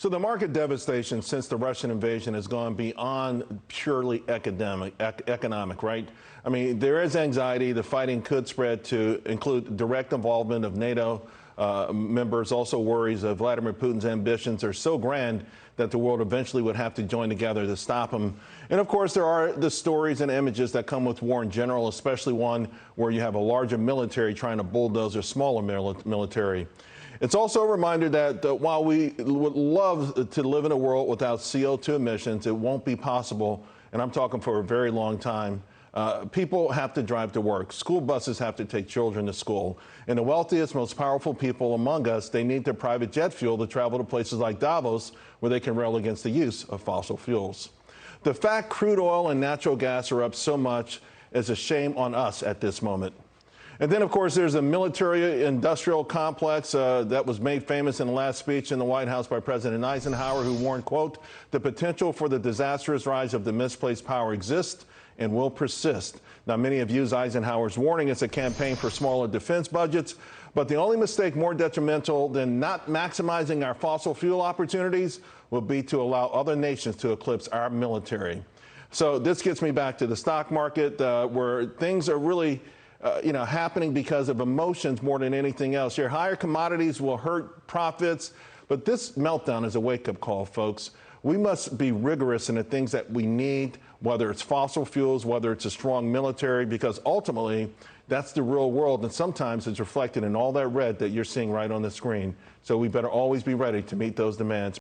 So the market devastation since the Russian invasion has gone beyond purely economic, right? I mean, there is anxiety. The fighting could spread to include direct involvement of NATO members. Also worries of Vladimir Putin's ambitions are so grand that the world eventually would have to join together to stop him. And of course, there are the stories and images that come with war in general, especially one where you have a larger military trying to bulldoze a smaller military. It's also a reminder that while we would love to live in a world without CO2 emissions, it won't be possible, and I'm talking for a very long time. People have to drive to work. School buses have to take children to school. And the wealthiest, most powerful people among us, they need their private jet fuel to travel to places like Davos, where they can rail against the use of fossil fuels. The fact crude oil and natural gas are up so much is a shame on us at this moment. And then, of course, there's a military-industrial complex that was made famous in the last speech in the White House by President Eisenhower, who warned, quote, "The potential for the disastrous rise of the misplaced power exists and will persist." Now, many have used Eisenhower's warning as a campaign for smaller defense budgets, but the only mistake more detrimental than not maximizing our fossil fuel opportunities will be to allow other nations to eclipse our military. So this gets me back to the stock market, where things are really happening because of emotions more than anything else. Your higher commodities will hurt profits, but this meltdown is a wake-up call, folks. We must be rigorous in the things that we need, whether it's fossil fuels, whether it's a strong military, because ultimately that's the real world, and sometimes it's reflected in all that red that you're seeing right on the screen. So we better always be ready to meet those demands.